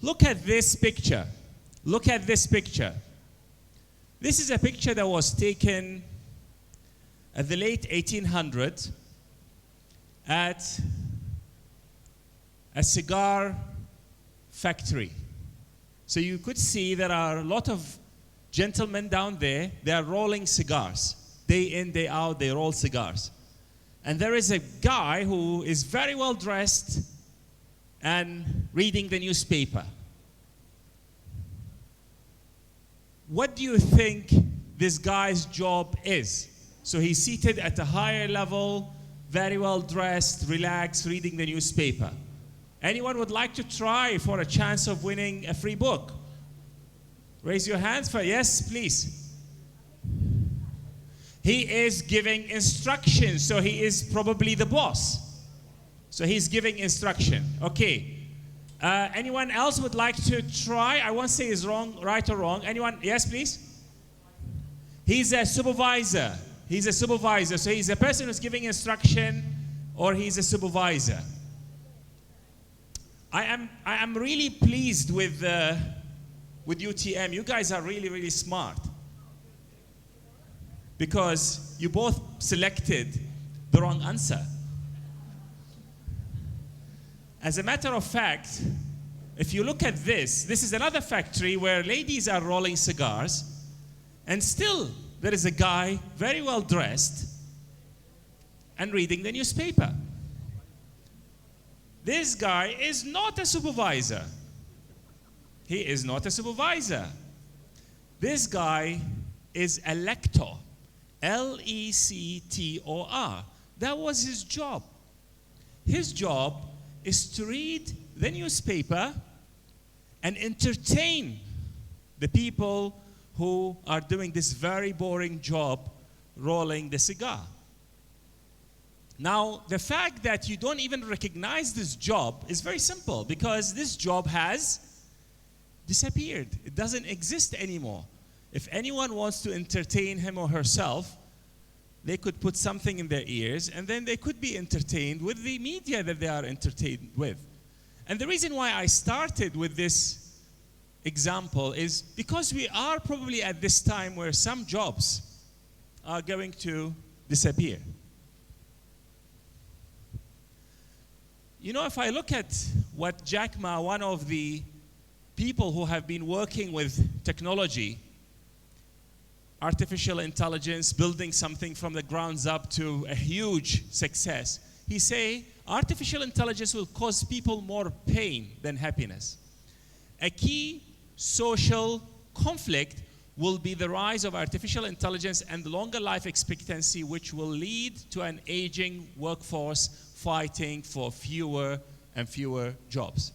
Look at this picture. Look at this picture. This is a picture that was taken at the late 1800s at a cigar factory. So you could see there are a lot of gentlemen down there. They are rolling cigars. Day in, day out, they roll cigars. And there is a guy who is very well dressed and reading the newspaper. What do you think this guy's job is? So he's seated at a higher level, very well dressed, relaxed, reading the newspaper. Anyone would like to try for a chance of winning a free book? Raise your hands for yes, please. He is giving instructions, so he is probably the boss. So he's giving instruction. Okay. Anyone else would like to try? I won't say is wrong, right or wrong. Anyone? Yes, please. He's a supervisor. He's a supervisor. So he's a person who's giving instruction, or he's a supervisor. I am really pleased with UTM. You guys are really, really smart, because you both selected the wrong answer. As a matter of fact, if you look at this is another factory where ladies are rolling cigars, and still there is a guy very well dressed and reading the newspaper. This guy is not a supervisor. He is not a supervisor. This guy is a lector. L-E-C-T-O-R. That was his job. His job is to read the newspaper and entertain the people who are doing this very boring job rolling the cigar. Now, the fact that you don't even recognize this job is very simple, because this job has disappeared. It doesn't exist anymore. If anyone wants to entertain him or herself, they could put something in their ears, and then they could be entertained with the media that they are entertained with. And the reason why I started with this example is because we are probably at this time where some jobs are going to disappear. You know, if I look at what Jack Ma, one of the people who have been working with technology, artificial intelligence, building something from the ground up to a huge success, he say artificial intelligence will cause people more pain than happiness. A key social conflict will be the rise of artificial intelligence and longer life expectancy, which will lead to an aging workforce fighting for fewer and fewer jobs.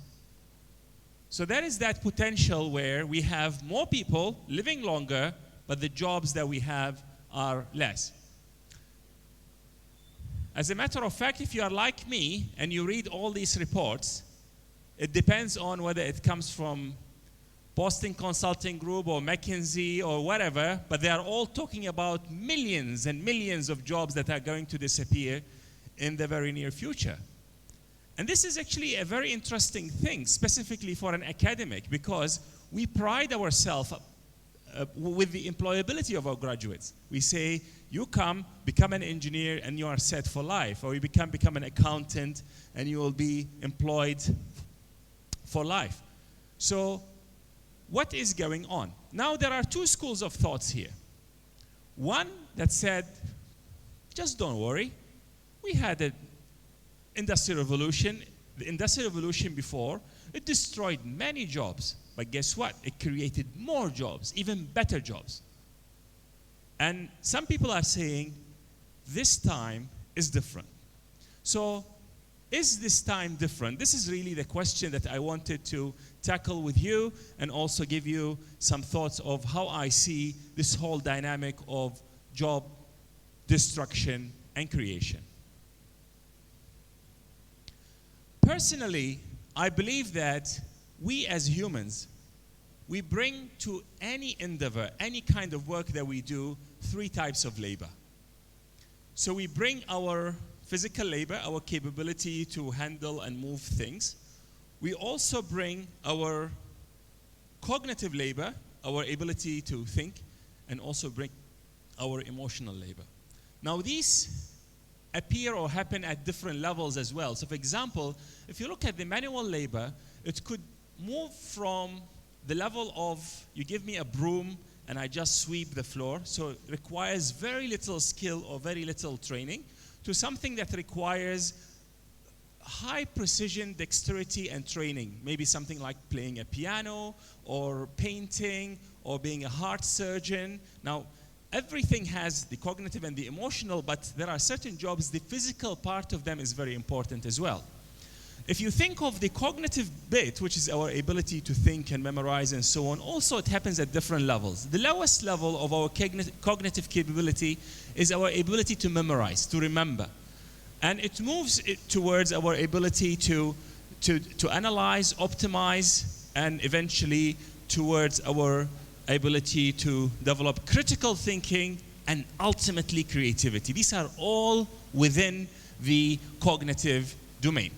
So there is that potential where we have more people living longer, but the jobs that we have are less. As a matter of fact, if you are like me and you read all these reports, it depends on whether it comes from Boston Consulting Group or McKinsey or whatever, but they are all talking about millions and millions of jobs that are going to disappear in the very near future. And this is actually a very interesting thing, specifically for an academic, because we pride ourselves with the employability of our graduates. We say, you come, become an engineer, and you are set for life. Or you become an accountant, and you will be employed for life. So what is going on? Now, there are two schools of thoughts here. One that said, just don't worry. We had an industrial revolution. The industrial revolution before, it destroyed many jobs. But guess what? It created more jobs, even better jobs. And some people are saying, this time is different. So, is this time different? This is really the question that I wanted to tackle with you, and also give you some thoughts of how I see this whole dynamic of job destruction and creation. Personally, I believe that we as humans, we bring to any endeavor, any kind of work that we do, three types of labor. So we bring our physical labor, our capability to handle and move things. we also bring our cognitive labor, our ability to think, and also bring our emotional labor. Now these appear or happen at different levels as well. So for example, if you look at the manual labor, it could move from the level of you give me a broom and I just sweep the floor, so it requires very little skill or very little training, to something that requires high precision, dexterity, and training. Maybe something like playing a piano or painting or being a heart surgeon. Now, everything has the cognitive and the emotional, but there are certain jobs, the physical part of them is very important as well. If you think of the cognitive bit, which is our ability to think and memorize and so on, also it happens at different levels. The lowest level of our cognitive capability is our ability to memorize, to remember. And it moves towards our ability to analyze, optimize, and eventually towards our ability to develop critical thinking and ultimately creativity. These are all within the cognitive domain.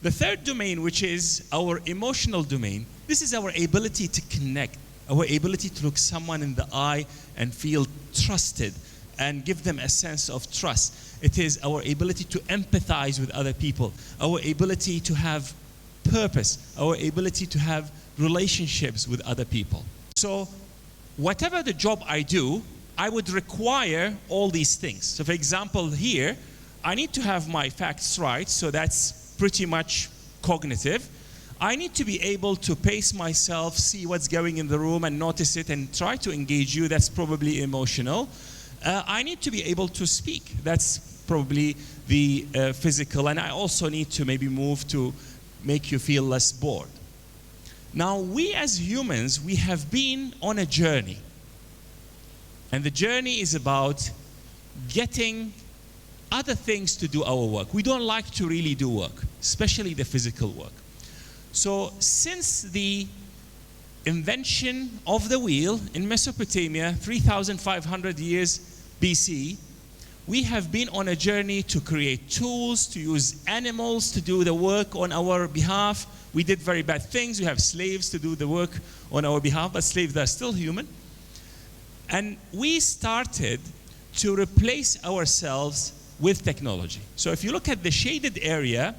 The third domain, which is our emotional domain, this is our ability to connect, our ability to look someone in the eye and feel trusted and give them a sense of trust. It is our ability to empathize with other people, our ability to have purpose, our ability to have relationships with other people. So whatever the job I do, I would require all these things. So for example, here, I need to have my facts right, so that's pretty much cognitive. I need to be able to pace myself, see what's going in the room and notice it and try to engage you. That's probably emotional. I need to be able to speak. That's probably the physical. And I also need to maybe move to make you feel less bored. Now, we as humans, we have been on a journey. And the journey is about getting other things to do our work. We don't like to really do work, especially the physical work. So since the invention of the wheel in Mesopotamia, 3,500 years BC, we have been on a journey to create tools, to use animals to do the work on our behalf. We did very bad things. We have slaves to do the work on our behalf, but slaves are still human. And we started to replace ourselves with technology. So if you look at the shaded area,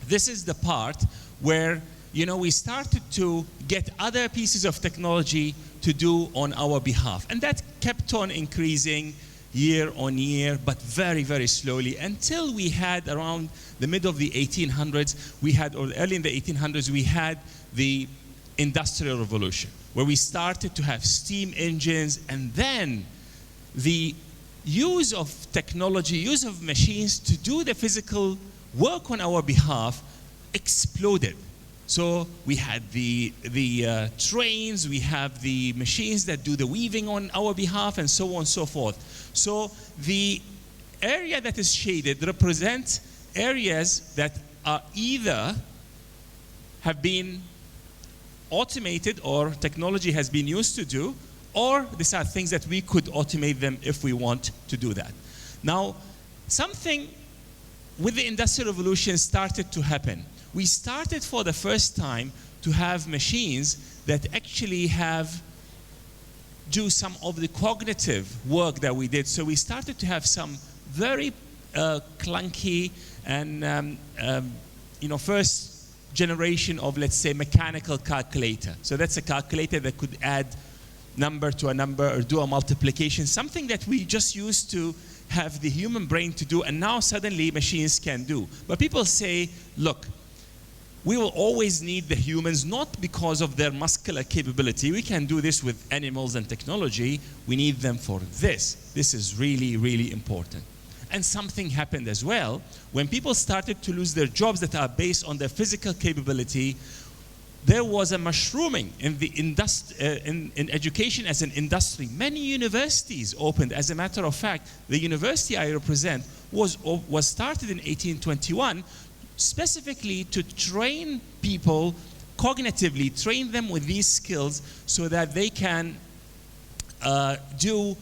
this is the part where we started to get other pieces of technology to do on our behalf. And that kept on increasing year on year, but very, very slowly, until we had around the middle of the 1800s, or early in the 1800s, we had the Industrial Revolution, where we started to have steam engines, and then the use of technology, use of machines to do the physical work on our behalf exploded. So we had the trains, we have the machines that do the weaving on our behalf, and so on and so forth. So the area that is shaded represents areas that are either have been automated or technology has been used to do, or these are things that we could automate them if we want to do that. Now, something with the Industrial Revolution started to happen. We started for the first time to have machines that actually do some of the cognitive work that we did. So we started to have some very clunky and first generation of, let's say, mechanical calculator. So that's a calculator that could add number to a number or do a multiplication, something that we just used to have the human brain to do, and now suddenly machines can do. But people say, look, we will always need the humans, not because of their muscular capability. We can do this with animals and technology. We need them for this. This is really, really important. And something happened as well. When people started to lose their jobs that are based on their physical capability, there was a mushrooming in the in education as an industry. Many universities opened. As a matter of fact, the university I represent was started in 1821 specifically to train people cognitively, train them with these skills so that they can do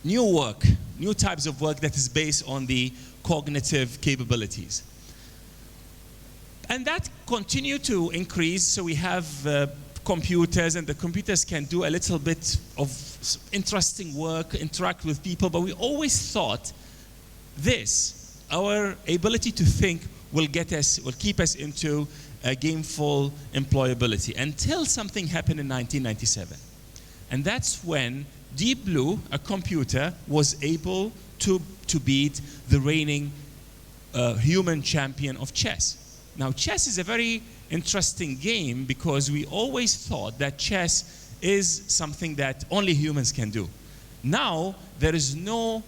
new work, new types of work that is based on the cognitive capabilities. And that continued to increase. So we have computers, and the computers can do a little bit of interesting work, interact with people, but we always thought this, our ability to think, will keep us into a gameful employability, until something happened in 1997. And that's when Deep Blue, a computer, was able to beat the reigning human champion of chess. Now, chess is a very interesting game because we always thought that chess is something that only humans can do. Now, there is no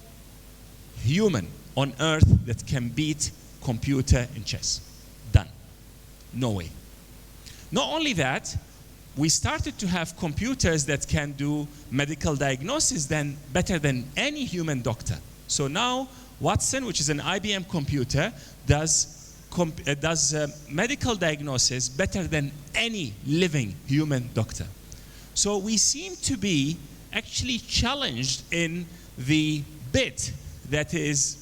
human on earth that can beat computer in chess. Done. No way. Not only that, we started to have computers that can do medical diagnosis better than any human doctor. So now, Watson, which is an IBM computer, does medical diagnosis better than any living human doctor. So we seem to be actually challenged in the bit that is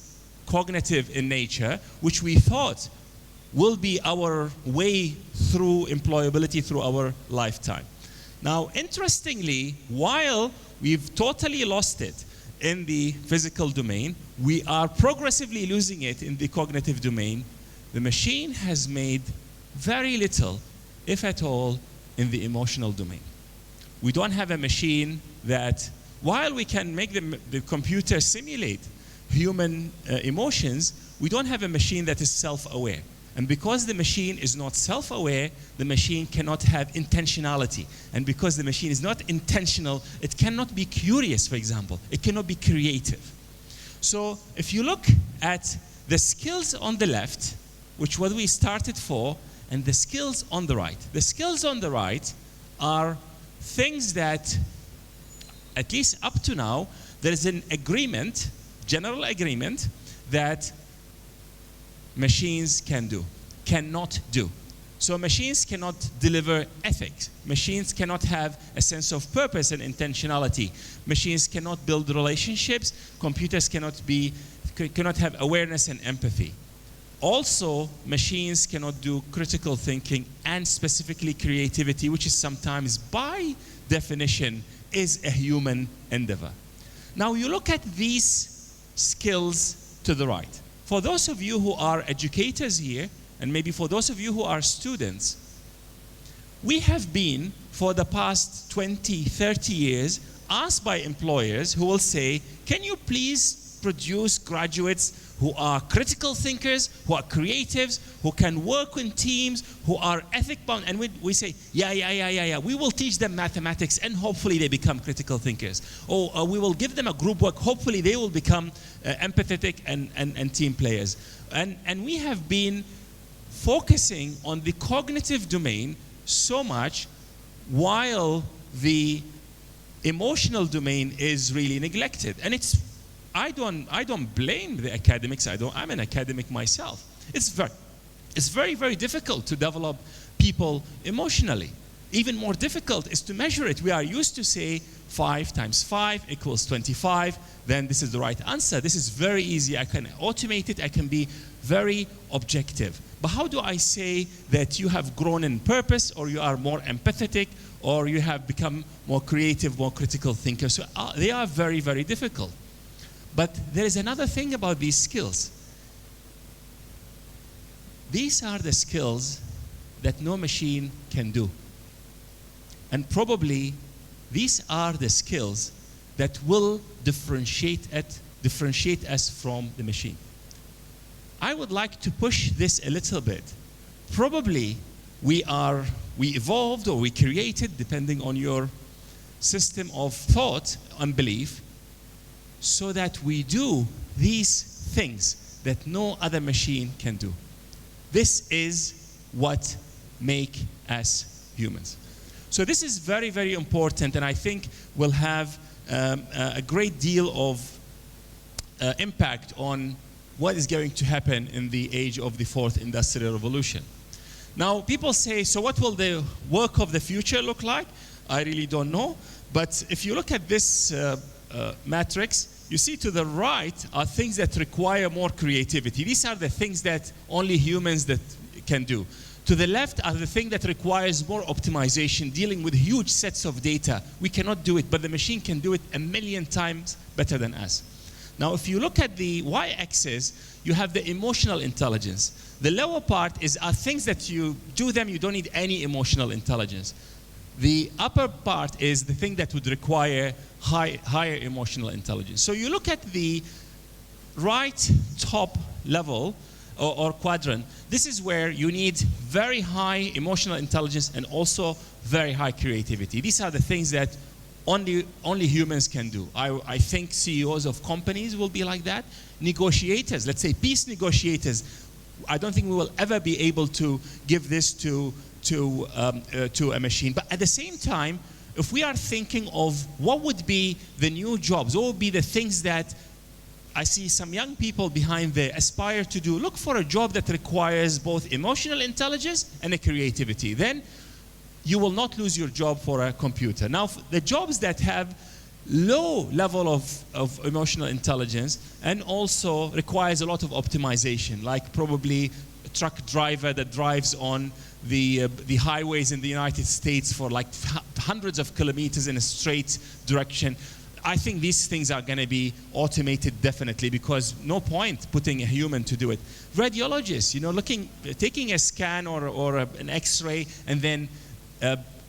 cognitive in nature, which we thought will be our way through employability through our lifetime. Now, interestingly, while we've totally lost it in the physical domain, we are progressively losing it in the cognitive domain. The machine has made very little, if at all, in the emotional domain. We don't have a machine that, while we can make the computer simulate human emotions, we don't have a machine that is self-aware. And because the machine is not self-aware, the machine cannot have intentionality. And because the machine is not intentional, it cannot be curious, for example. It cannot be creative. So if you look at the skills on the left, which what we started for, and the skills on the right. The skills on the right are things that, at least up to now, there is an agreement, general agreement, that machines cannot do. So machines cannot deliver ethics. Machines cannot have a sense of purpose and intentionality. Machines cannot build relationships. Computers cannot have awareness and empathy. Also, machines cannot do critical thinking and specifically creativity, which is sometimes, by definition, is a human endeavor. Now, you look at these skills to the right. For those of you who are educators here, and maybe for those of you who are students, we have been, for the past 20, 30 years, asked by employers who will say, can you please produce graduates who are critical thinkers, who are creatives, who can work in teams, who are ethic-bound? And we say, yeah. We will teach them mathematics, and hopefully they become critical thinkers. Or we will give them a group work. Hopefully they will become empathetic and team players. And we have been focusing on the cognitive domain so much, while the emotional domain is really neglected. And I don't blame the academics. I'm an academic myself. It's very, very difficult to develop people emotionally. Even more difficult is to measure it. We are used to say 5 times 5 equals 25. Then this is the right answer. This is very easy. I can automate it. I can be very objective. But how do I say that you have grown in purpose, or you are more empathetic, or you have become more creative, more critical thinker? So they are very, very difficult. But there is another thing about these skills. These are the skills that no machine can do. And probably these are the skills that will differentiate us from the machine. I would like to push this a little bit. Probably we evolved, or we created, depending on your system of thought and belief, so that we do these things that no other machine can do. This is what makes us humans. So this is very, very important, and I think will have a great deal of impact on what is going to happen in the age of the 4th Industrial Revolution. Now, people say, so what will the work of the future look like? I really don't know. But if you look at this matrix, you see to the right are things that require more creativity. These are the things that only humans that can do. To the left are the thing that requires more optimization, dealing with huge sets of data. We cannot do it, but the machine can do it 1,000,000 times better than us. Now, if you look at the y-axis, you have the emotional intelligence. The lower part are things that you do them, you don't need any emotional intelligence. The upper part is the thing that would require higher emotional intelligence. So you look at the right top level or quadrant. This is where you need very high emotional intelligence and also very high creativity. These are the things that only humans can do. I think CEOs of companies will be like that. Negotiators, let's say peace negotiators, I don't think we will ever be able to give this to a machine. But at the same time, if we are thinking of what would be the new jobs, what would be the things that I see some young people behind there aspire to do, look for a job that requires both emotional intelligence and a creativity. Then you will not lose your job for a computer. Now, the jobs that have low level of emotional intelligence and also requires a lot of optimization, like probably a truck driver that drives on the highways in the United States for like hundreds of kilometers in a straight direction. I think these things are going to be automated definitely, because no point putting a human to do it. Radiologists, you know, taking a scan or an X-ray and then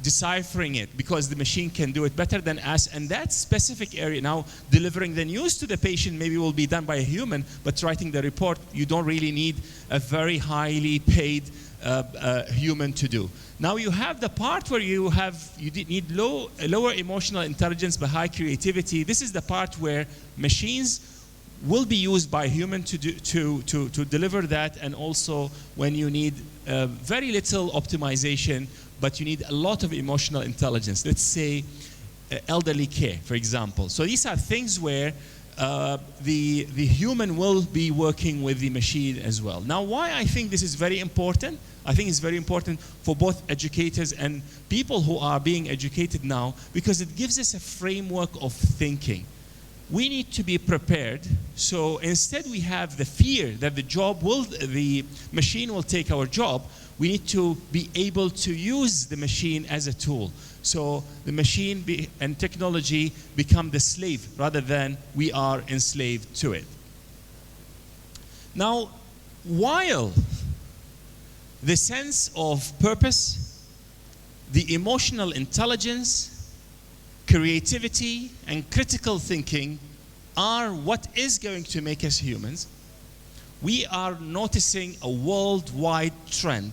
deciphering it, because the machine can do it better than us. And that specific area, now delivering the news to the patient maybe will be done by a human, but writing the report, you don't really need a very highly paid human to do. Now you have the part where you need lower emotional intelligence but high creativity. This is the part where machines will be used by human to deliver that, and also when you need very little optimization, but you need a lot of emotional intelligence. Let's say elderly care, for example. So these are things where the human will be working with the machine as well. Now, why I think this is very important? I think it's very important for both educators and people who are being educated now, because it gives us a framework of thinking. We need to be prepared. So instead we have the fear that the machine will take our job. We need to be able to use the machine as a tool. So the machine and technology become the slave rather than we are enslaved to it. Now, while the sense of purpose, the emotional intelligence, creativity, and critical thinking are what is going to make us humans, we are noticing a worldwide trend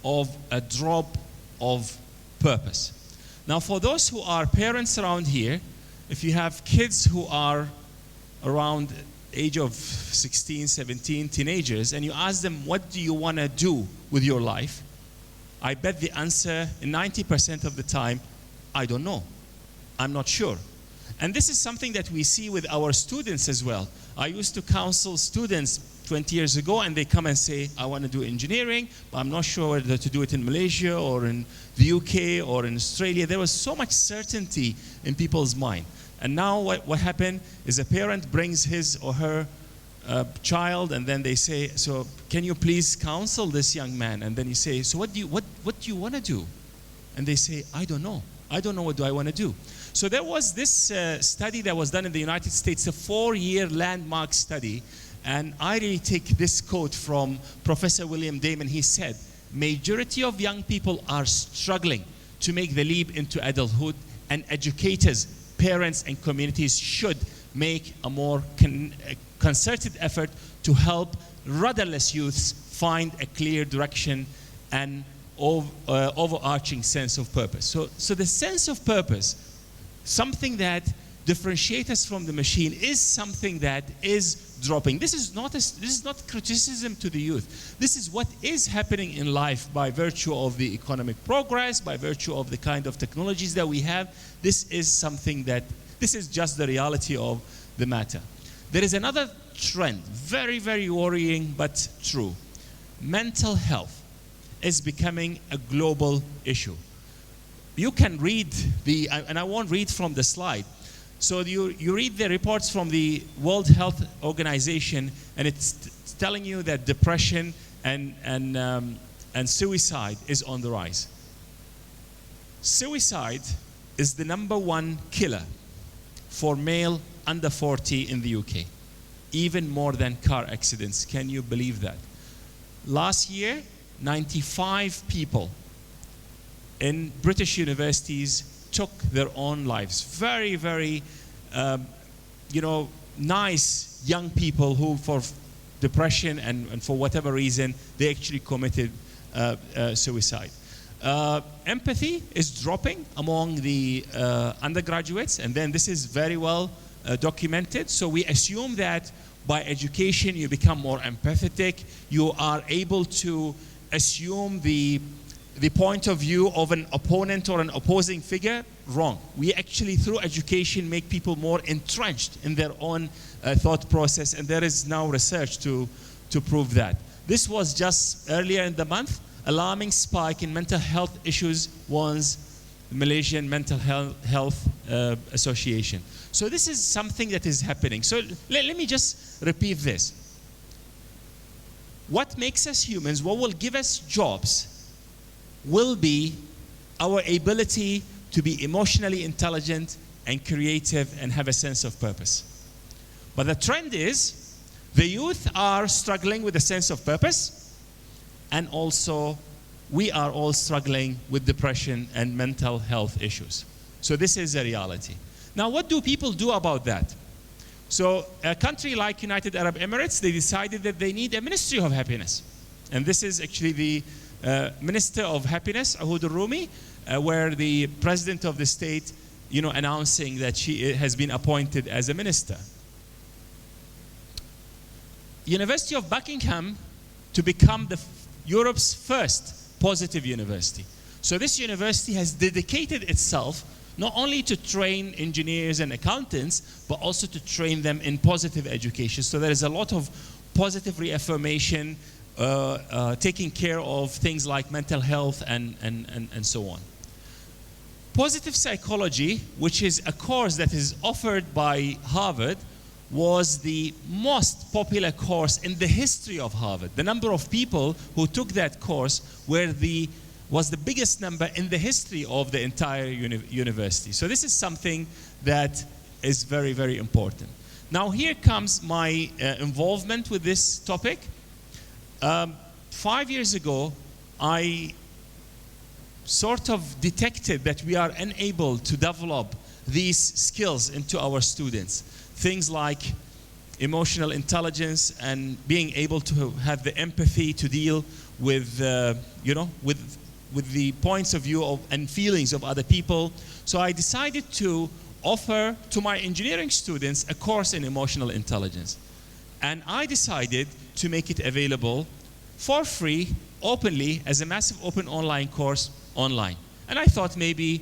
of a drop of purpose. Now, for those who are parents around here, if you have kids who are around age of 16, 17, teenagers, and you ask them, what do you want to do with your life? I bet the answer, 90% of the time, I don't know. I'm not sure. And this is something that we see with our students as well. I used to counsel students 20 years ago, and they come and say, I want to do engineering, but I'm not sure whether to do it in Malaysia or in the UK or in Australia. There was so much certainty in people's mind. And now what happened is a parent brings his or her child, and then they say, so can you please counsel this young man? And then you say, so what do you want to do? And they say, I don't know. I don't know what do I want to do. So there was this study that was done in the United States, a 4-year landmark study. And I really take this quote from Professor William Damon. He said, majority of young people are struggling to make the leap into adulthood, and educators, parents, and communities should make a more concerted effort to help rudderless youths find a clear direction and overarching sense of purpose. So the sense of purpose, something that differentiates us from the machine, is something that is dropping. This is not criticism to the youth. This is what is happening in life by virtue of the economic progress, by virtue of the kind of technologies that we have. This is just the reality of the matter. There is another trend, very, very worrying but true. Mental health is becoming a global issue. You can read and I won't read from the slide. So you read the reports from the World Health Organization, and it's telling you that depression and and suicide is on the rise. Suicide is the #1 killer for male under 40 in the UK, even more than car accidents. Can you believe that? Last year, 95 people in British universities took their own lives. Very, very, nice young people who, for depression and for whatever reason, they actually committed suicide. Empathy is dropping among the undergraduates, and then this is very well documented. So we assume that by education you become more empathetic, you are able to assume the point of view of an opponent or an opposing figure. Wrong. We actually, through education, make people more entrenched in their own thought process, and there is now research to prove that. This was just earlier in the month. Alarming spike in mental health issues warns the Malaysian Mental Health Association. So this is something that is happening. So let me just repeat this. What makes us humans, what will give us jobs, will be our ability to be emotionally intelligent and creative and have a sense of purpose. But the trend is the youth are struggling with a sense of purpose, and also we are all struggling with depression and mental health issues. So this is a reality. Now, what do people do about that? So a country like United Arab Emirates, they decided that they need a Ministry of Happiness. And this is actually the Minister of Happiness, Ahud al-Rumi, where the President of the state, announcing that she has been appointed as a minister. University of Buckingham to become Europe's first positive university. So this university has dedicated itself not only to train engineers and accountants, but also to train them in positive education. So there is a lot of positive reaffirmation, taking care of things like mental health and so on. Positive psychology, which is a course that is offered by Harvard, was the most popular course in the history of Harvard. The number of people who took that course was the biggest number in the history of the entire university. So this is something that is very, very important. Now here comes my involvement with this topic. 5 years ago, I sort of detected that we are unable to develop these skills into our students. Things like emotional intelligence and being able to have the empathy to deal with, with the points of view and feelings of other people. So I decided to offer to my engineering students a course in emotional intelligence. And I decided to make it available for free, openly, as a massive open online course online. And I thought maybe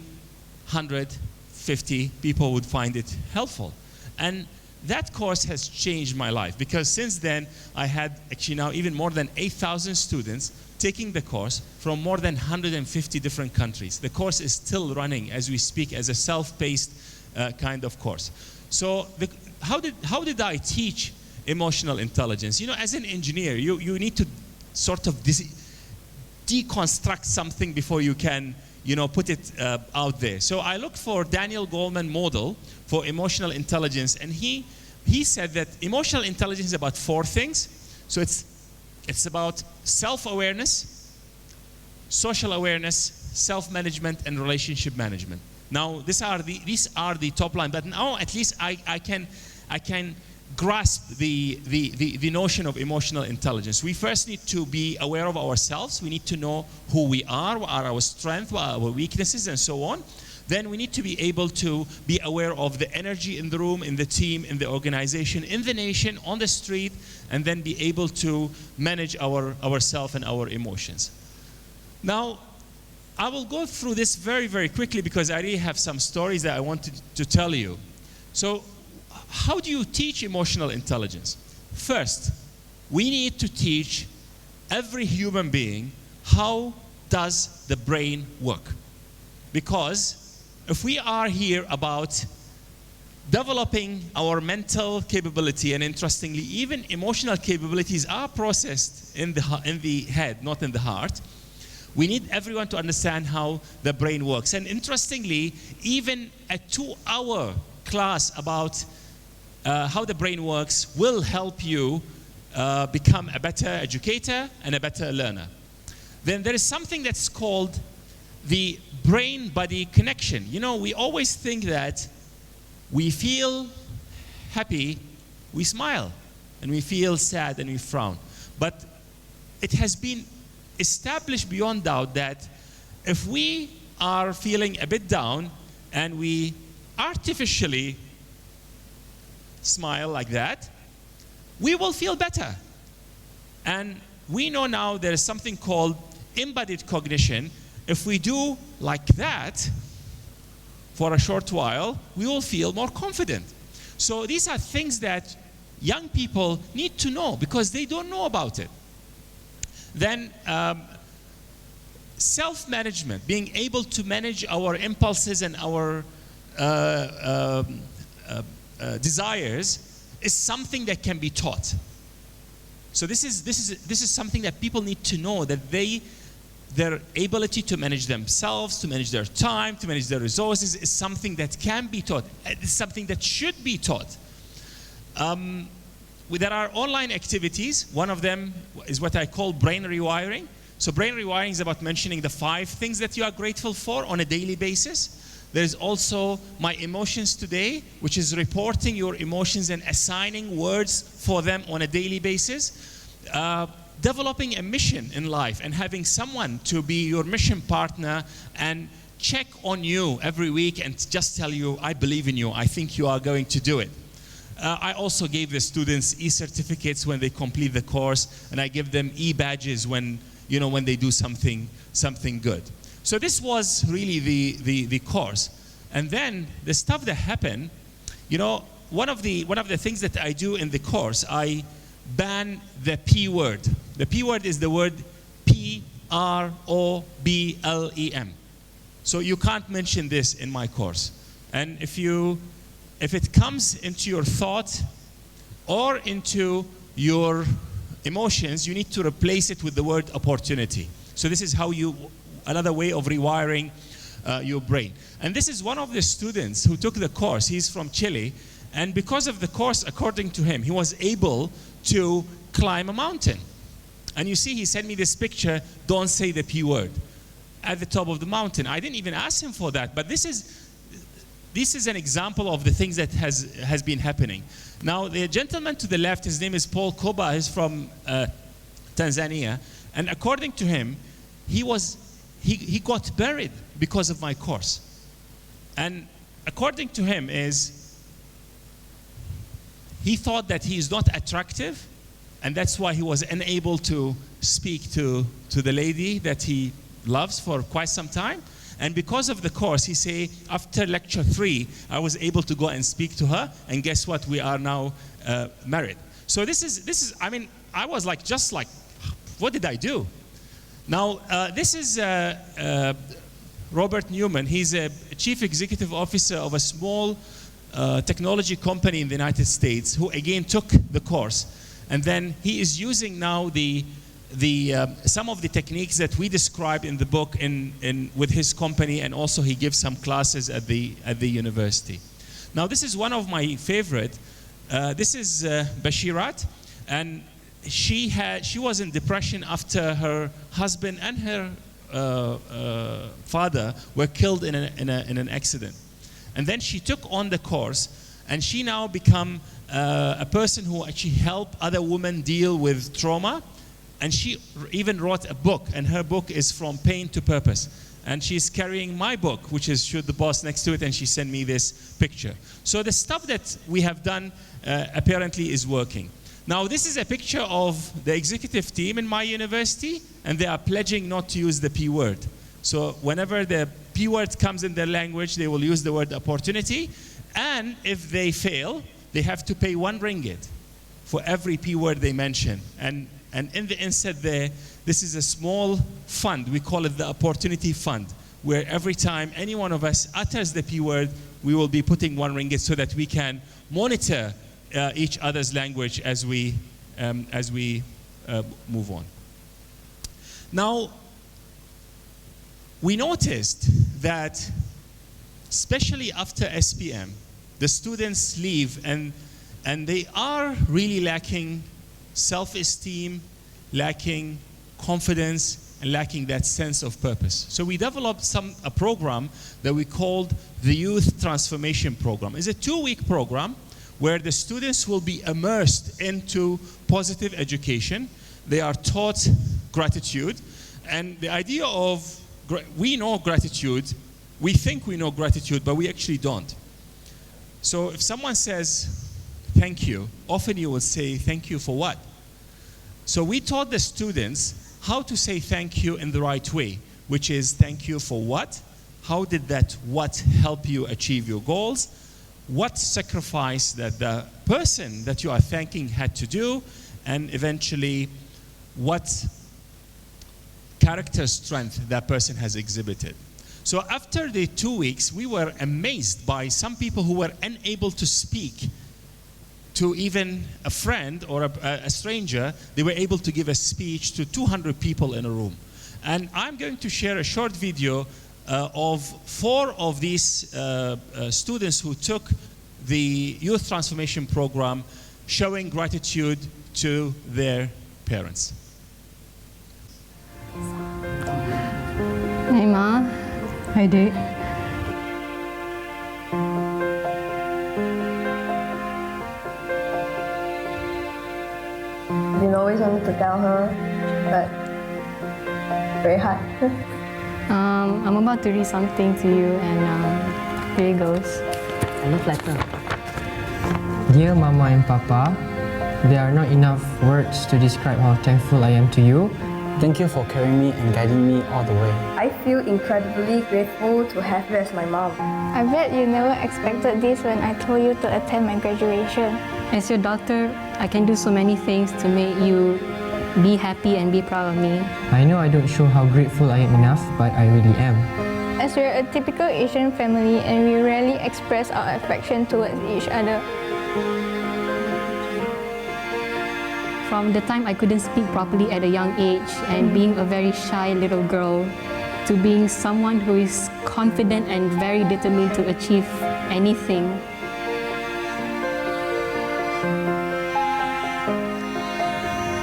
150 people would find it helpful. And that course has changed my life, because since then I had actually now even more than 8,000 students taking the course from more than 150 different countries. The course is still running as we speak as a self-paced kind of course. So how did I teach emotional intelligence? As an engineer, you need to sort of deconstruct something before you can put it out there. So I looked for Daniel Goleman model for emotional intelligence, and he said that emotional intelligence is about 4 things. So it's about self-awareness, social awareness, self-management, and relationship management. Now these are the top line, but now at least I can grasp the notion of emotional intelligence. We first need to be aware of ourselves. We need to know who we are, what are our strengths, what are our weaknesses, and so on. Then we need to be able to be aware of the energy in the room, in the team, in the organization, in the nation, on the street, and then be able to manage ourselves and our emotions. Now, I will go through this very, very quickly because I really have some stories that I wanted to tell you. So, how do you teach emotional intelligence? First, we need to teach every human being how does the brain work. Because if we are here about developing our mental capability, and interestingly, even emotional capabilities are processed in the head, not in the heart. We need everyone to understand how the brain works. And interestingly, even a 2-hour class about how the brain works will help you become a better educator and a better learner. Then there is something that's called the brain-body connection. You know, we always think that we feel happy, we smile, and we feel sad and we frown. But it has been established beyond doubt that if we are feeling a bit down and we artificially smile like that, we will feel better. And we know now there is something called embodied cognition. If we do like that for a short while, we will feel more confident. So these are things that young people need to know because they don't know about it. Then self-management, being able to manage our impulses and our desires, is something that can be taught. So this is something that people need to know, that their ability to manage themselves, to manage their time, to manage their resources is something that can be taught. It's something that should be taught. There are online activities. One of them is what I call brain rewiring. So brain rewiring is about mentioning the 5 things that you are grateful for on a daily basis. There's also My Emotions Today, which is reporting your emotions and assigning words for them on a daily basis. Developing a mission in life and having someone to be your mission partner and check on you every week and just tell you, I believe in you, I think you are going to do it. I also gave the students e-certificates when they complete the course, and I give them e-badges when they do something good. So this was really the course. And then the stuff that happened, one of the things that I do in the course, I ban the P word. The P word is the word P-R-O-B-L-E-M. So you can't mention this in my course. And if it comes into your thought or into your emotions, you need to replace it with the word opportunity. So this is how another way of rewiring your brain. And this is one of the students who took the course. He's from Chile. And because of the course, according to him, he was able to climb a mountain. And you see, he sent me this picture, don't say the P word, at the top of the mountain. I didn't even ask him for that, but this is an example of the things that has been happening. Now, the gentleman to the left, his name is Paul Koba, he's from Tanzania, and according to him, he got buried because of my course. And according to him he thought that he is not attractive, and that's why he was unable to speak to the lady that he loves for quite some time. And because of the course, he say, after lecture 3, I was able to go and speak to her, and guess what? We are now married. So this is. I mean, I was just like, what did I do? Now, this is Robert Newman. He's a chief executive officer of a small technology company in the United States, who again took the course, and then he is using now some of the techniques that we describe in the book with his company, and also he gives some classes at the university. Now this is one of my favorite. This is Bashirat, and she was in depression after her husband and her father were killed in an accident. And then she took on the course, and she now become a person who actually help other women deal with trauma. And she even wrote a book, and her book is From Pain to Purpose. And she's carrying my book, which is Shoot the Boss, next to it, and she sent me this picture. So the stuff that we have done apparently is working. Now this is a picture of the executive team in my university, and they are pledging not to use the P word. So whenever the P word comes in their language, they will use the word opportunity. And if they fail, they have to pay 1 ringgit for every P word they mention. And in the insert there, this is a small fund. We call it the Opportunity Fund, where every time any one of us utters the P word, we will be putting 1 ringgit so that we can monitor each other's language as we move on. Now, we noticed that, especially after SPM, the students leave and they are really lacking self-esteem, lacking confidence, and lacking that sense of purpose. So we developed a program that we called the Youth Transformation Program. It's a 2-week program where the students will be immersed into positive education. They are taught gratitude. And the idea of, we know gratitude, we think we know gratitude, but we actually don't. So if someone says, thank you, often you will say, thank you for what? So we taught the students how to say thank you in the right way, which is thank you for what? How did that what help you achieve your goals? What sacrifice that the person that you are thanking had to do? And eventually, what character strength that person has exhibited. So after the 2 weeks, we were amazed by some people who were unable to speak to even a friend or a stranger. They were able to give a speech to 200 people in a room. And I'm going to share a short video of 4 of these students who took the Youth Transformation Program, showing gratitude to their parents. Hi, Ma. Hi, Dick. Been always wanted to tell her, but very hard. I'm about to read something to you, and here it goes. A love letter. Dear Mama and Papa, there are not enough words to describe how thankful I am to you. Thank you for carrying me and guiding me all the way. I feel incredibly grateful to have you as my mom. I bet you never expected this when I told you to attend my graduation. As your daughter, I can do so many things to make you be happy and be proud of me. I know I don't show how grateful I am enough, but I really am. As we're a typical Asian family and we rarely express our affection towards each other. From the time I couldn't speak properly at a young age and being a very shy little girl to being someone who is confident and very determined to achieve anything.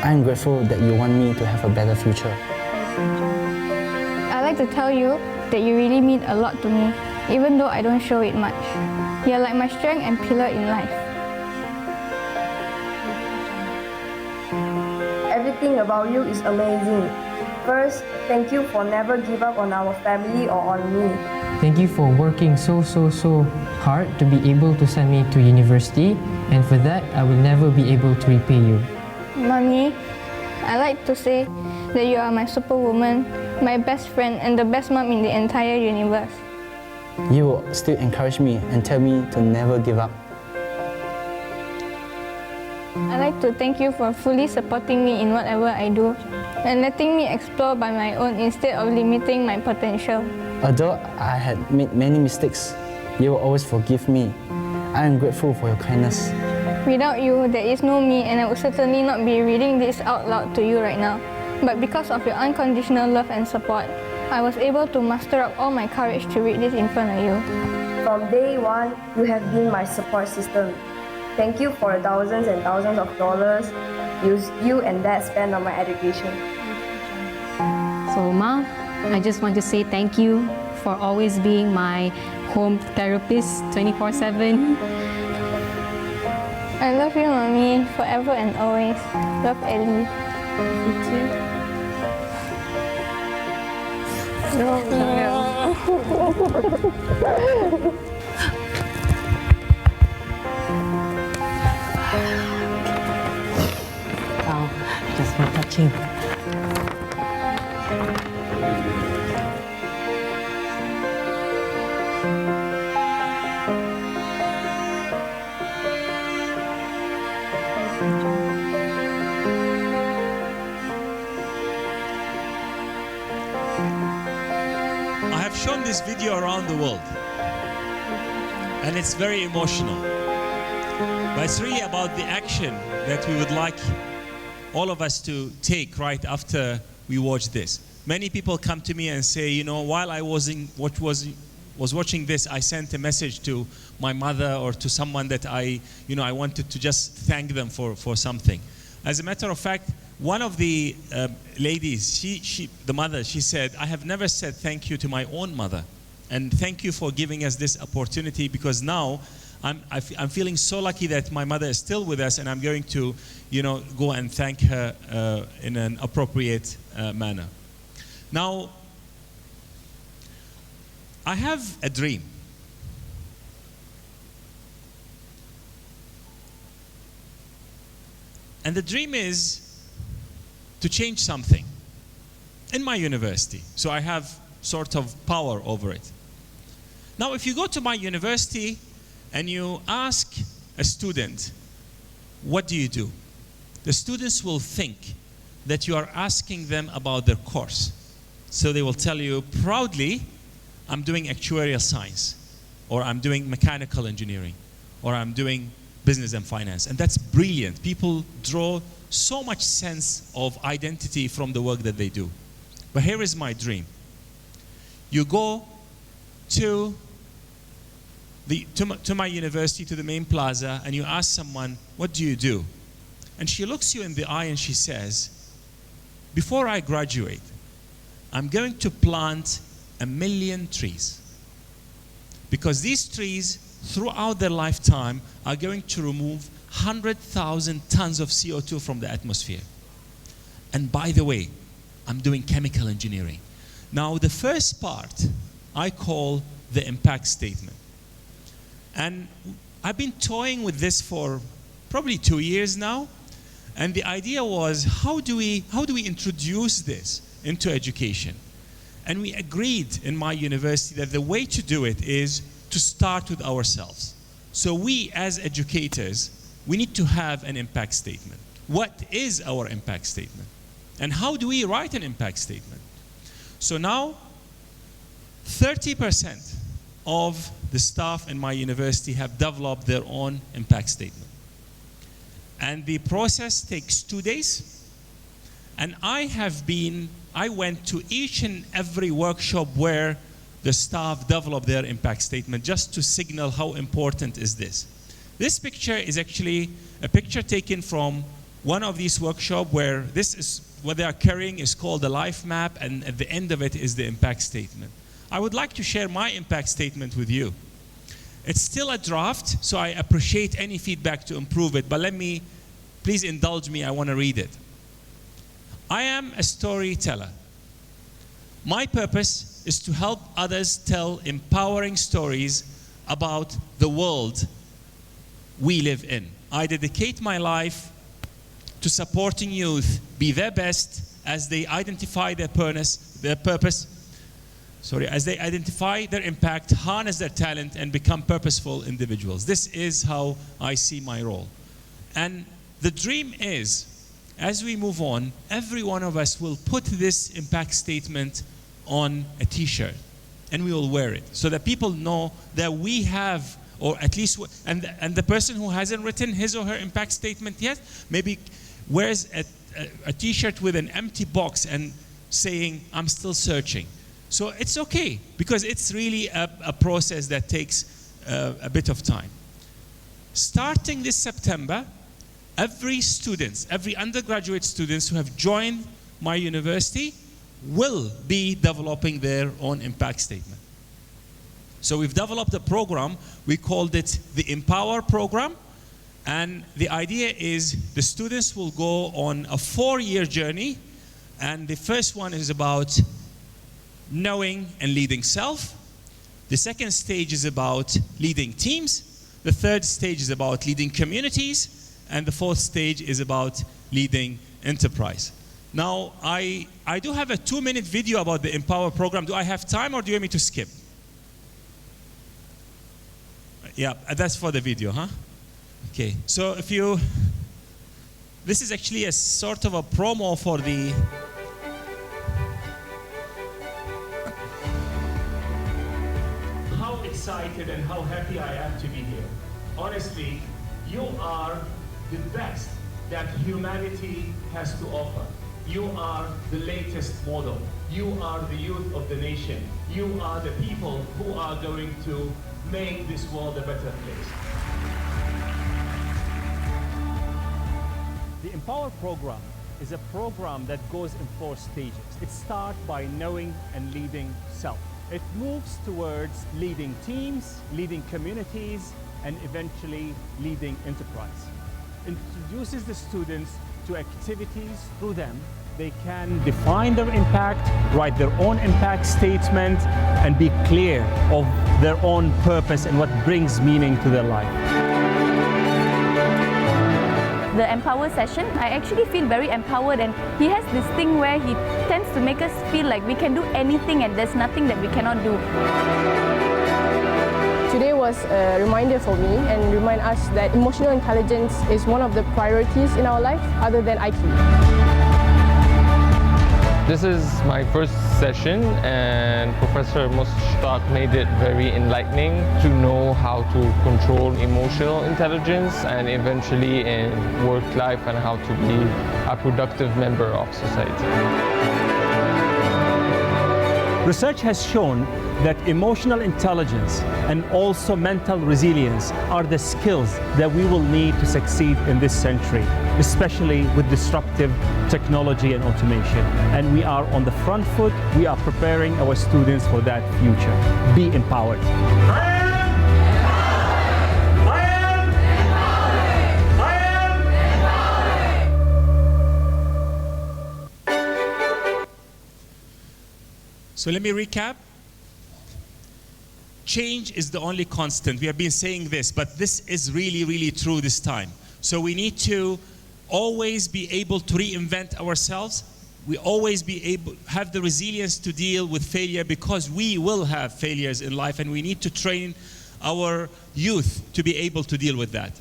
I'm grateful that you want me to have a better future. I'd like to tell you that you really mean a lot to me, even though I don't show it much. You're like my strength and pillar in life. Everything about you is amazing. First, thank you for never give up on our family or on me. Thank you for working so hard to be able to send me to university, and for that, I will never be able to repay you. Mommy, I like to say that you are my superwoman, my best friend, and the best mom in the entire universe. You will still encourage me and tell me to never give up. I'd like to thank you for fully supporting me in whatever I do and letting me explore by my own instead of limiting my potential. Although I had made many mistakes, you will always forgive me. I am grateful for your kindness. Without you, there is no me, and I would certainly not be reading this out loud to you right now. But because of your unconditional love and support, I was able to muster up all my courage to read this in front of you. From day one, you have been my support system. Thank you for the thousands and thousands of dollars you and Dad spent on my education. So, Ma, I just want to say thank you for always being my home therapist 24/7. I love you, Mommy, forever and always. Love, Ellie. You too. Oh, just for touching. I have shown this video around the world. and it's very emotional. But it's really about the action that we would like all of us to take right after we watch this. Many people come to me and say, you know, while I was watching this, I sent a message to my mother or to someone that I wanted to just thank them for something. As a matter of fact, one of the ladies, the mother, she said, I have never said thank you to my own mother. And thank you for giving us this opportunity, because now I'm feeling so lucky that my mother is still with us, and I'm going to, go and thank her in an appropriate manner. Now, I have a dream. And the dream is to change something in my university. So I have sort of power over it. Now, if you go to my university and you ask a student, what do you do? The students will think that you are asking them about their course. So they will tell you proudly, I'm doing actuarial science, or I'm doing mechanical engineering, or I'm doing business and finance. And that's brilliant. People draw so much sense of identity from the work that they do. But here is my dream. You go to my university, to the main plaza, and you ask someone, what do you do? And she looks you in the eye and she says, before I graduate, I'm going to plant 1 million trees. Because these trees, throughout their lifetime, are going to remove 100,000 tons of CO2 from the atmosphere. And by the way, I'm doing chemical engineering. Now, the first part I call the impact statement. And I've been toying with this for probably 2 years now. And the idea was, how do we introduce this into education? And we agreed in my university that the way to do it is to start with ourselves. So we, as educators, we need to have an impact statement. What is our impact statement? And how do we write an impact statement? So now, 30% of the staff in my university have developed their own impact statement. And the process takes 2 days. And I went to each and every workshop where the staff develop their impact statement, just to signal how important is this. This picture is actually a picture taken from one of these workshops where this is what they are carrying is called the life map, and at the end of it is the impact statement. I would like to share my impact statement with you. It's still a draft, so I appreciate any feedback to improve it, but please indulge me, I want to read it. I am a storyteller. My purpose is to help others tell empowering stories about the world we live in. I dedicate my life to supporting youth be their best as they identify their purpose, as they identify their impact, harness their talent, and become purposeful individuals. This is how I see my role. And the dream is, as we move on, every one of us will put this impact statement on a t-shirt, and we will wear it so that people know that we have, or at least, and the person who hasn't written his or her impact statement yet, maybe wears a t-shirt with an empty box and saying, I'm still searching. So it's okay, because it's really a process that takes a bit of time. Starting this September, every undergraduate students who have joined my university will be developing their own impact statement. So we've developed a program, we called it the Empower program, and the idea is the students will go on a 4-year journey, and the first one is about knowing and leading self. The second stage is about leading teams. The third stage is about leading communities. And the fourth stage is about leading enterprise. Now, I do have a 2-minute video about the Empower program. Do I have time, or do you want me to skip? Yeah, that's for the video, huh? Okay, so this is actually a sort of a promo for the how exciting excited and how happy I am to be here. Honestly, you are the best that humanity has to offer. You are the latest model. You are the youth of the nation. You are the people who are going to make this world a better place. The Empower program is a program that goes in 4 stages. It starts by knowing and leading self. It moves towards leading teams, leading communities, and eventually leading enterprise. It introduces the students to activities. Through them, they can define their impact, write their own impact statement, and be clear of their own purpose and what brings meaning to their life. The Empower session, I actually feel very empowered, and he has this thing where he tends to make us feel like we can do anything and there's nothing that we cannot do. Today was a reminder for me and remind us that emotional intelligence is one of the priorities in our life other than IQ. This is my first session, and Professor Mushtak made it very enlightening to know how to control emotional intelligence and eventually in work life and how to be a productive member of society. Research has shown that emotional intelligence and also mental resilience are the skills that we will need to succeed in this century, especially with disruptive technology and automation. And we are on the front foot. We are preparing our students for that future. Be empowered. So let me recap. Change is the only constant. We have been saying this, but this is really, really true this time. So we need to always be able to reinvent ourselves. We always be able have the resilience to deal with failure, because we will have failures in life, and we need to train our youth to be able to deal with that.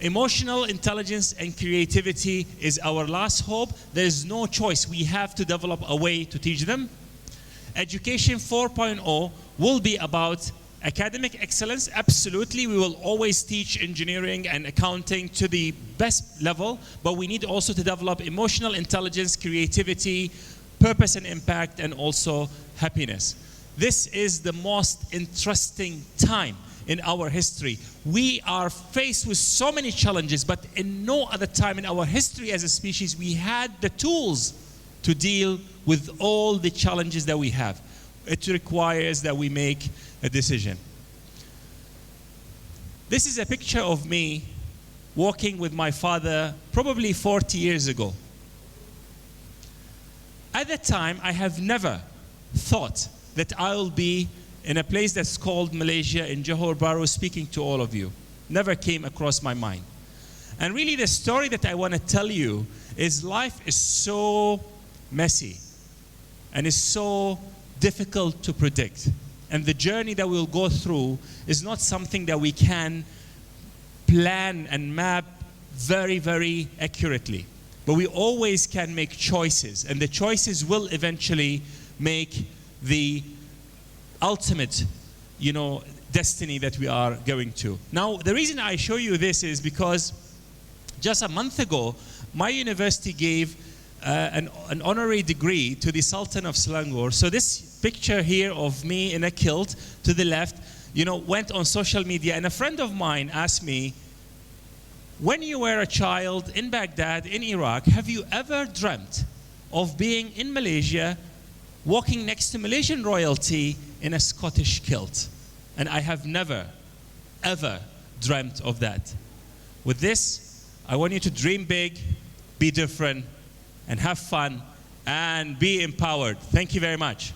Emotional intelligence and creativity is our last hope. There is no choice. We have to develop a way to teach them. Education 4.0 will be about academic excellence. Absolutely, we will always teach engineering and accounting to the best level, but we need also to develop emotional intelligence, creativity, purpose and impact, and also happiness. This is the most interesting time in our history. We are faced with so many challenges, but in no other time in our history as a species we had the tools to deal with all the challenges that we have. It requires that we make a decision. This is a picture of me walking with my father probably 40 years ago. At that time, I have never thought that I will be in a place that's called Malaysia, in Johor Bahru, speaking to all of you. Never came across my mind. And really the story that I want to tell you is life is so messy and is so difficult to predict. And the journey that we'll go through is not something that we can plan and map very, very accurately. But we always can make choices, and the choices will eventually make the ultimate, destiny that we are going to. Now, the reason I show you this is because just a month ago, my university gave an honorary degree to the Sultan of Selangor. So this picture here of me in a kilt to the left, went on social media, and a friend of mine asked me, when you were a child in Baghdad, in Iraq, have you ever dreamt of being in Malaysia, walking next to Malaysian royalty in a Scottish kilt? And I have never, ever dreamt of that. With this, I want you to dream big, be different, and have fun, and be empowered. Thank you very much.